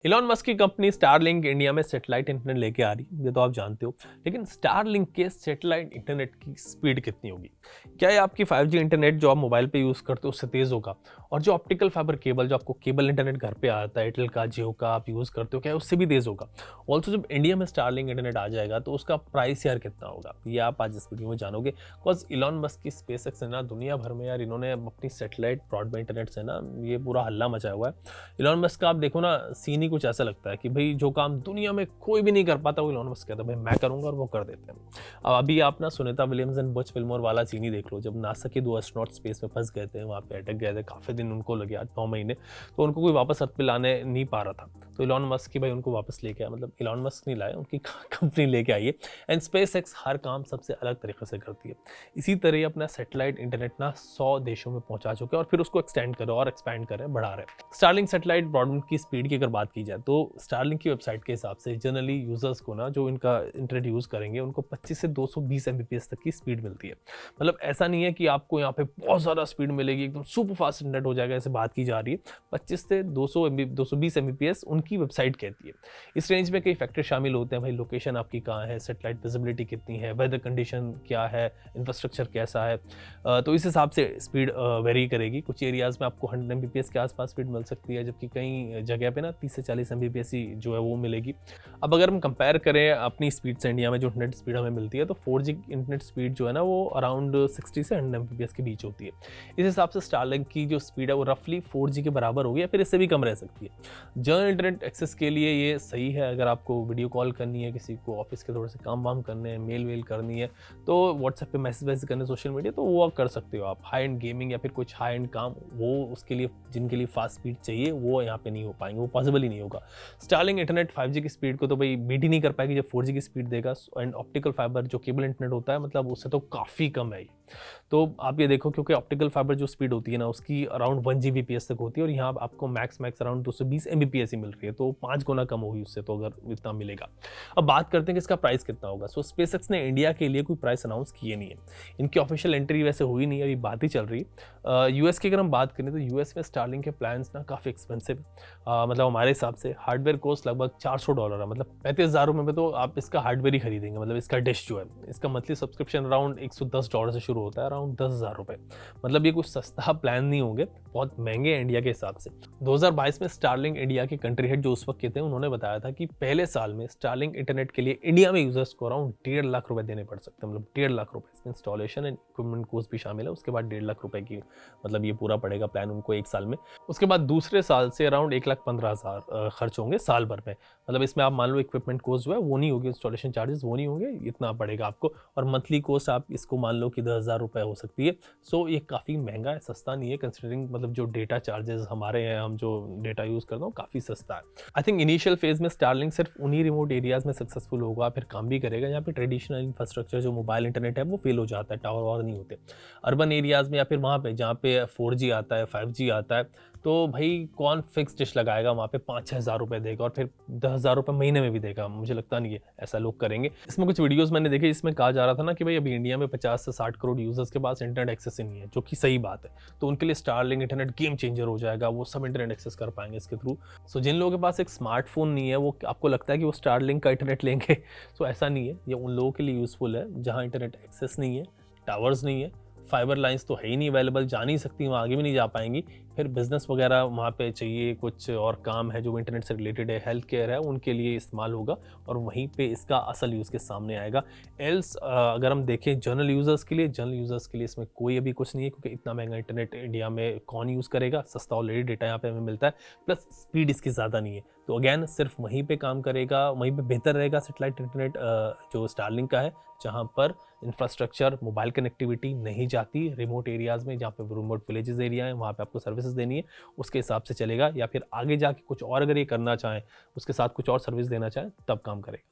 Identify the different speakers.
Speaker 1: Elon Musk की company Starlink India में satellite internet लेके आ रही है, ये तो आप जानते हो। लेकिन स्टारलिंक के सैटेलाइट इंटरनेट की स्पीड कितनी होगी? क्या ये आपकी 5G इंटरनेट जो आप मोबाइल पे यूज़ करते हो उससे तेज़ होगा? और जो ऑप्टिकल फाइबर केबल जो आपको केबल इंटरनेट घर पे आता है, एयरटेल का, जियो का आप यूज़ करते हो, क्या उससे भी तेज़ होगा? ऑल्सो जब इंडिया में स्टारलिंक इंटरनेट आ जाएगा तो उसका प्राइस यार कितना होगा? ये आप आज इस वीडियो में जानोगे। बिकॉज इलॉन मस्क की स्पेसएक्स है ना, दुनिया भर में यार इन्होंने अपनी सैटेलाइट ब्रॉडबैंड इंटरनेट से ना ये पूरा हल्ला मचाया हुआ है। इलॉन मस्क का आप देखो ना, सीन ही कुछ ऐसा लगता है कि भाई जो काम दुनिया में कोई भी नहीं कर पाता वो इलॉन मस्क कहता है भाई मैं करूंगा, और वो कर देते हैं। अब अभी आप ना सुनीता विलियम्स एंड बच फिल्मोर वाला सीन ही देख लो। जब नासा के 2 एस्ट्रोनॉट स्पेस में फंस गए थे, वहाँ पे अटक गए थे, काफ़ी दिन उनको लगे, 8-9 महीने, तो उनको कोई वापस अर्थ पे लाने नहीं पा रहा था। तो इलॉन मस्क की भाई उनको वापस लेके आया, मतलब इलॉन मस्क नहीं लाया, उनकी कंपनी लेके आई है। एंड स्पेस एक्स हर काम सबसे अलग तरीके से करती है। इसी तरह ही अपना सैटेलाइट इंटरनेट ना 100 देशों में पहुंचा चुके हैं और फिर उसको एक्सटेंड कर रहे हैं और एक्सपैंड कर रहे हैं, बढ़ा रहे हैं। स्टारलिंक सैटेलाइट ब्रॉडबैंड की स्पीड की अगर बात की जाए तो स्टारलिंक की वेबसाइट के हिसाब से जनरली यूजर्स को ना, जो इनका इंटरनेट यूज करेंगे, उनको 25 से 220 Mbps तक की स्पीड मिलती है। मतलब ऐसा नहीं है कि आपको यहाँ पे बहुत ज़्यादा स्पीड मिलेगी, एकदम सुपर फास्ट इंटरनेट हो जाएगा, ऐसे बात की जा रही है। 25 से 220 Mbps उनकी वेबसाइट कहती है। इस रेंज में कई फैक्टर शामिल होते हैं भाई, लोकेशन आपकी कहाँ है, सैटेलाइट विजिबिलिटी कितनी है, वेदर कंडीशन क्या है, इंफ्रास्ट्रक्चर कैसा है, तो इस हिसाब से स्पीड वेरी करेगी। कुछ एरियाज़ में आपको 100 Mbps के आसपास स्पीड मिल सकती है, जबकि कई जगह पे ना 30 से 40 Mbps ही जो है वो मिलेगी। अब अगर हम कंपेयर करें अपनी स्पीड से इंडिया में जो इंटरनेट स्पीड हमें मिलती है, तो 4G इंटरनेट स्पीड जो है ना वो अराउंड 60 से 100 Mbps के बीच होती है। इस हिसाब से स्टारलिंक की जो स्पीड है वो रफली 4G के बराबर होगी या फिर इससे भी कम रह सकती है। जनरल इंटरनेट एक्सेस के लिए ये सही है। अगर आपको वीडियो कॉल करनी है, किसी को ऑफिस के थोड़े से काम वाम करने हैं, मेल वेल करनी है, तो व्हाट्सएप पे मैसेज वैसेज करने, सोशल मीडिया, तो वो कर सकते हो आप। हाई एंड गेमिंग या फिर कुछ हाई एंड काम, वो उसके लिए जिनके लिए फास्ट स्पीड चाहिए वो यहाँ पे नहीं हो पाएंगे, वो पॉसिबल ही नहीं होगा। स्टारलिंक इंटरनेट 5G की स्पीड को तो भाई बीट ही नहीं कर पाएगी जब 4G की स्पीड देगा। एंड ऑप्टिकल फाइबर जो केबल इंटरनेट होता है, मतलब उससे तो काफ़ी कम है ये। तो आप ये देखो, क्योंकि ऑप्टिकल फाइबर जो स्पीड होती है ना उसकी अराउंड 1 Gbps तक होती है, और यहाँ आपको मैक्स अराउंड 220 Mbps ही मिल रही है, तो 5 गुना कम होगी उससे, तो अगर इतना मिलेगा। अब बात करते हैं कि इसका प्राइस कितना होगा। सो स्पेसएक्स ने इंडिया के लिए कोई प्राइस अनाउंस किए नहीं है, इनकी ऑफिशियल एंट्री वैसे हुई नहीं है, अभी बात ही चल रही है। यूएस की अगर हम बात करें तो यूएस में स्टारलिंक के प्लान्स ना काफ़ी एक्सपेंसिव है। मतलब हमारे हिसाब से हार्डवेयर कॉस्ट लगभग $400 है, मतलब 35,000 रुपये में तो आप इसका हार्डवेयर ही खरीदेंगे। मतलब इसका डिश जो है, इसका मंथली सब्सक्रिप्शन अराउंड $110 से शुरू होता है, अराउंड 10,000 रुपये। मतलब ये कुछ सस्ता प्लान नहीं होंगे, बहुत महंगे हैं इंडिया के हिसाब से। 2022 में स्टारलिंक इंडिया के कंट्री हेड जो उस वक्त के थे, उन्होंने बताया था कि पहले साल में स्टारलिंक इंटरनेट के लिए इंडिया में यूजर्स को अराउंड 1.5 लाख रुपए देने पड़ सकते हैं। मतलब 1.5 लाख रुपए, इसमें इंस्टॉलेशन एंड इक्विपमेंट कॉस्ट भी शामिल है। उसके बाद 1.5 लाख रुपए की मतलब ये पूरा पड़ेगा प्लान उनको एक साल में। उसके बाद दूसरे साल से अराउंड 1,15,000 खर्च होंगे साल भर में। मतलब इसमें आप मान लो इक्विपमेंट कॉस्ट जो है वो नहीं होगी, इंस्टॉलेशन चार्जेस वो नहीं होंगे, इतना पड़ेगा आपको। और मंथली कॉस्ट आप इसको मान लो कि 10,000 रुपये हो सकती है। सो ये काफ़ी महंगा है, सस्ता नहीं है, कंसिडरिंग मतलब जो डेटा चार्जेस हमारे हैं, हम जो डेटा यूज़ करते हैं, काफ़ी सस्ता है। आई थिंक इनिशियल फेज में स्टारलिंक सिर्फ उन्हीं रिमोट एरियाज़ में सक्सेसफुल होगा, फिर काम भी करेगा यहाँ पे ट्रेडिशनल इंफ्रास्ट्रक्चर जो मोबाइल इंटरनेट है वो फेल हो जाता है, टावर और नहीं होते। अर्बन एरियाज़ में या फिर वहाँ पे जहाँ पे 4G आता है, 5G आता है, तो भाई कौन फिक्स डिश लगाएगा वहाँ पे 5-6 हज़ार रुपये देगा और फिर 10,000 रुपये महीने में भी देगा? मुझे लगता नहीं है ऐसा लोग करेंगे। इसमें कुछ वीडियोस मैंने देखे जिसमें कहा जा रहा था ना कि भाई अभी इंडिया में 50 से 60 करोड़ यूजर्स के पास इंटरनेट एक्सेस ही नहीं है, जो कि सही बात है। तो उनके लिए स्टारलिंक इंटरनेट गेम चेंजर हो जाएगा, वो सब इंटरनेट एक्सेस कर पाएंगे इसके थ्रू। सो जिन लोगों के पास एक स्मार्टफोन नहीं है, वो आपको लगता है कि वो स्टारलिंक का इंटरनेट लेंगे, सो ऐसा नहीं है। ये उन लोगों के लिए यूजफुल है जहाँ इंटरनेट एक्सेस नहीं है, टावर्स नहीं है, फाइबर लाइंस तो है ही नहीं अवेलेबल, जा नहीं सकती, वहाँ आगे भी नहीं जा पाएंगी। फिर बिजनेस वगैरह वहाँ पे चाहिए, कुछ और काम है जो इंटरनेट से रिलेटेड है, हेल्थ केयर है, उनके लिए इस्तेमाल होगा और वहीं पे इसका असल यूज़ के सामने आएगा। एल्स अगर हम देखें जनरल यूज़र्स के लिए इसमें कोई अभी कुछ नहीं है, क्योंकि इतना महंगा इंटरनेट इंडिया में कौन यूज़ करेगा। सस्ता ऑलरेडी डेटा यहाँ पे हमें मिलता है, प्लस स्पीड इसकी ज़्यादा नहीं है। तो अगैन सिर्फ वहीं पे काम करेगा, वहीं पे बेहतर रहेगा सैटेलाइट इंटरनेट जो स्टारलिंक का है, जहाँ पर इंफ्रास्ट्रक्चर मोबाइल कनेक्टिविटी नहीं जाती रिमोट एरियाज़ में, जहाँ पे रिमोट विलेजेस एरिया है, वहाँ पे आपको सर्विसेज देनी है, उसके हिसाब से चलेगा। या फिर आगे जाके कुछ और अगर ये करना चाहें, उसके साथ कुछ और सर्विस देना चाहें, तब काम करेगा।